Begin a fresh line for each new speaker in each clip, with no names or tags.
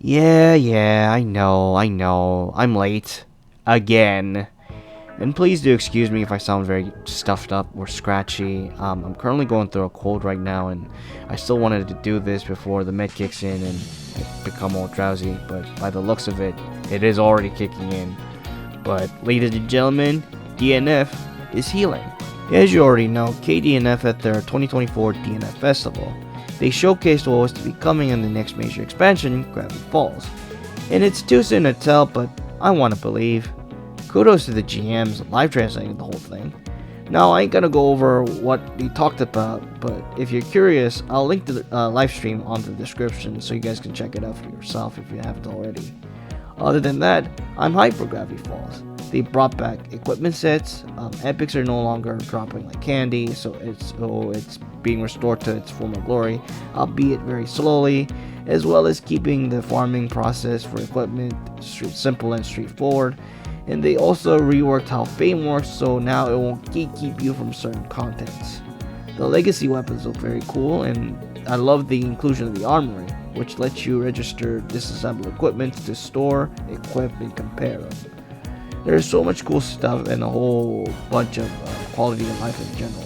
Yeah, I know. I'm late. Again. And please do excuse me if I sound very stuffed up or scratchy. I'm currently going through a cold right now, and I still wanted to do this before the med kicks in and I become all drowsy. But by the looks of it, it is already kicking in. But ladies and gentlemen, DNF is healing. As you already know, KDNF at their 2024 DNF Festival, they showcased what was to be coming in the next major expansion, Gravity Falls. And it's too soon to tell, but I want to believe. Kudos to the GMs live translating the whole thing. Now, I ain't gonna go over what we talked about, but if you're curious, I'll link the live stream on the description so you guys can check it out for yourself if you haven't already. Other than that, I'm hyped for Gravity Falls. They brought back equipment sets, epics are no longer dropping like candy, so it's being restored to its former glory, albeit very slowly, as well as keeping the farming process for equipment simple and straightforward. And they also reworked how fame works, so now it won't gatekeep you from certain contents. The legacy weapons look very cool, and I love the inclusion of the armory, which lets you register disassembled equipment to store, equip, and compare them. There's so much cool stuff and a whole bunch of quality of life in general.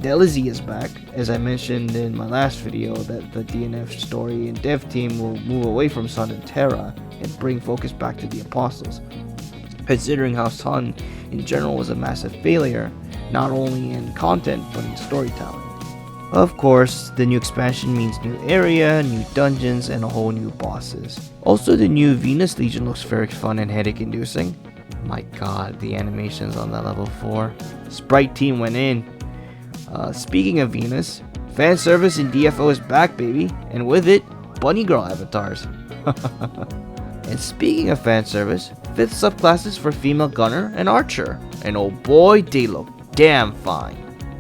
Delizy is back. As I mentioned in my last video, that the DNF story and dev team will move away from Sun and Terra and bring focus back to the Apostles. Considering how Sun in general was a massive failure, not only in content but in storytelling. Of course, the new expansion means new area, new dungeons, and a whole new bosses. Also, the new Venus Legion looks very fun and headache inducing. My god, the animations on that level 4. Sprite team went in. Speaking of Venus, fan service in DFO is back, baby, and with it, bunny girl avatars. And speaking of fan service, 5th subclasses for female gunner and archer, and oh boy, they look damn fine.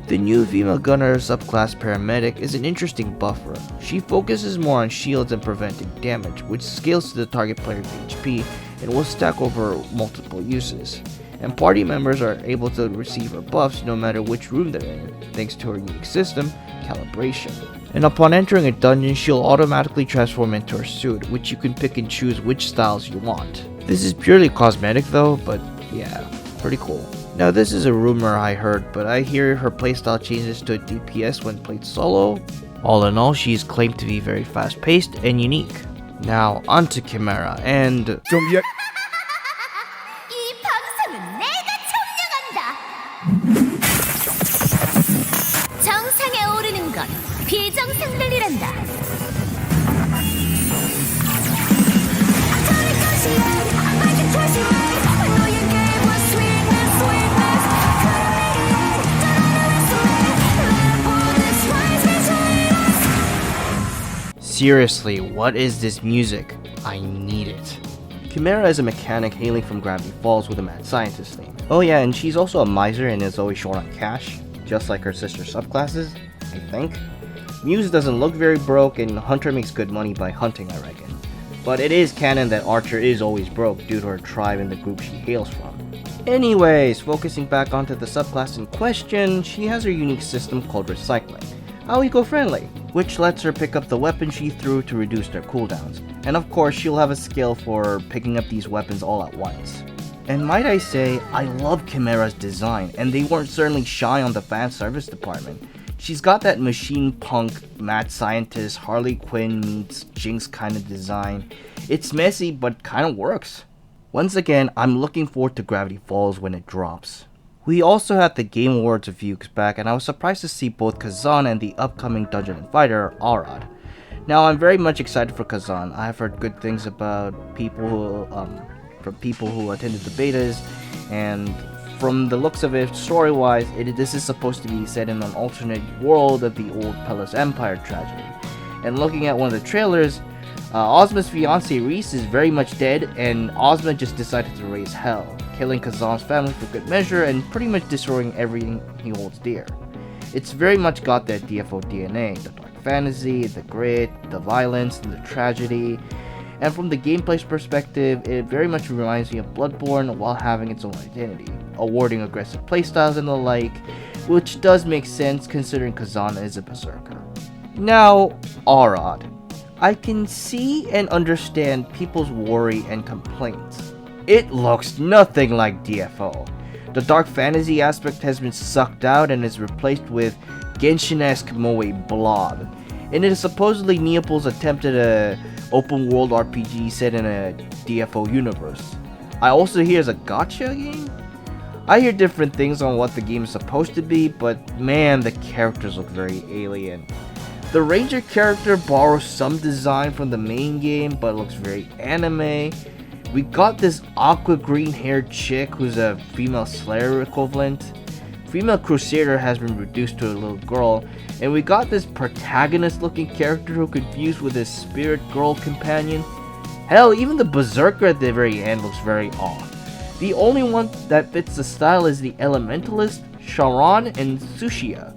The new female gunner subclass paramedic is an interesting buffer. She focuses more on shields and preventing damage, which scales to the target player's HP and will stack over multiple uses. And party members are able to receive her buffs no matter which room they're in, thanks to her unique system, calibration. And upon entering a dungeon, she'll automatically transform into her suit, which you can pick and choose which styles you want. This is purely cosmetic though, but yeah, pretty cool. Now this is a rumor I heard, but I hear her playstyle changes to a DPS when played solo. All in all, she is claimed to be very fast paced and unique. Now onto Chimera and
이 방송은 내가 점령한다. 정상에 오르는 건 비정상들이란다.
seriously, what is this music? I need it. Chimera is a mechanic hailing from Gravity Falls with a mad scientist name. Oh yeah, and she's also a miser and is always short on cash, just like her sister subclasses, I think. Muse doesn't look very broke, and Hunter makes good money by hunting, I reckon. But it is canon that Archer is always broke due to her tribe and the group she hails from. Anyways, focusing back onto the subclass in question, she has her unique system called Recycling, how eco-friendly, which lets her pick up the weapons she threw to reduce their cooldowns. And of course, she'll have a skill for picking up these weapons all at once. And might I say, I love Chimera's design, and they weren't certainly shy on the fan service department. She's got that machine punk, mad scientist, Harley Quinn meets Jinx kind of design. It's messy, but kind of works. Once again, I'm looking forward to Gravity Falls when it drops. We also had the Game Awards a few weeks back, and I was surprised to see both Kazan and the upcoming Dungeon and Fighter, Arad. Now, I'm very much excited for Kazan. I have heard good things about from people who attended the betas, and from the looks of it, story-wise, this is supposed to be set in an alternate world of the old Palace Empire tragedy. And looking at one of the trailers, Ozma's fiance Reese is very much dead, and Ozma just decided to raise hell, killing Kazan's family for good measure and pretty much destroying everything he holds dear. It's very much got that DFO DNA, the dark fantasy, the grit, the violence, and the tragedy. And from the gameplay's perspective, it very much reminds me of Bloodborne while having its own identity, awarding aggressive playstyles and the like, which does make sense considering Kazan is a berserker. Now, Arad. I can see and understand people's worry and complaints. It looks nothing like DFO. The dark fantasy aspect has been sucked out and is replaced with Genshin-esque moe blob. And it is supposedly Neopol's attempt at a open world RPG set in a DFO universe. I also hear it's a gacha game? I hear different things on what the game is supposed to be, but man, the characters look very alien. The ranger character borrows some design from the main game, but looks very anime. We got this aqua green haired chick who's a female slayer equivalent. Female crusader has been reduced to a little girl, and we got this protagonist looking character who confused with his spirit girl companion. Hell, even the berserker at the very end looks very off. The only one that fits the style is the elementalist, Sharon, and Tsuchiya.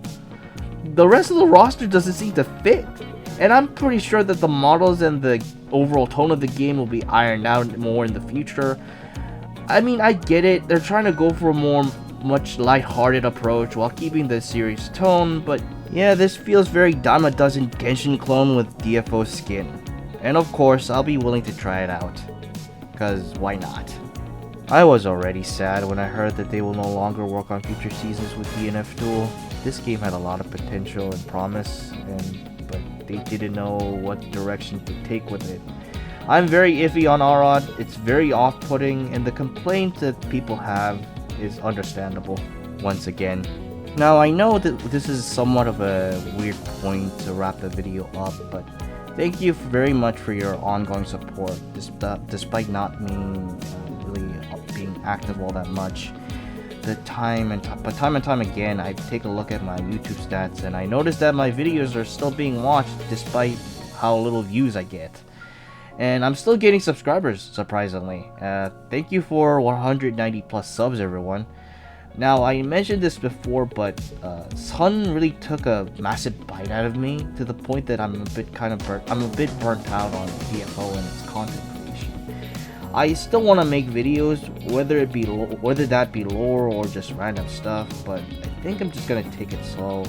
The rest of the roster doesn't seem to fit, and I'm pretty sure that the models and the overall tone of the game will be ironed out more in the future. I mean, I get it, they're trying to go for a much lighthearted approach while keeping the serious tone, but yeah, this feels very dime a dozen Genshin clone with DFO skin. And of course, I'll be willing to try it out, cause why not? I was already sad when I heard that they will no longer work on future seasons with DNF Duel. This game had a lot of potential and promise, but they didn't know what direction to take with it. I'm very iffy on Arad, it's very off-putting, and the complaint that people have is understandable, once again. Now, I know that this is somewhat of a weird point to wrap the video up, but thank you very much for your ongoing support, despite not me really being active all that much. Time and time again, I take a look at my YouTube stats and I notice that my videos are still being watched despite how little views I get. And I'm still getting subscribers, surprisingly. Thank you for 190 plus subs, everyone. Now, I mentioned this before, but Sun really took a massive bite out of me to the point that I'm a bit burnt out on DFO and its content creation. I still want to make videos, whether that be lore or just random stuff, but I think I'm just gonna take it slow.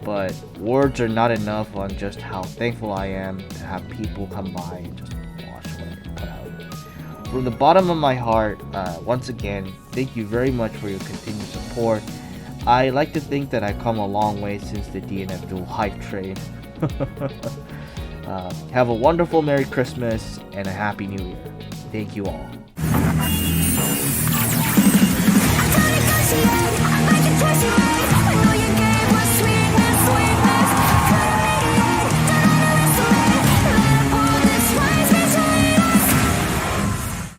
But words are not enough on just how thankful I am to have people come by and just watch what I put out. From the bottom of my heart, once again, thank you very much for your continued support. I like to think that I've come a long way since the DNF Duel hype train. Have a wonderful Merry Christmas and a Happy New Year. Thank you all.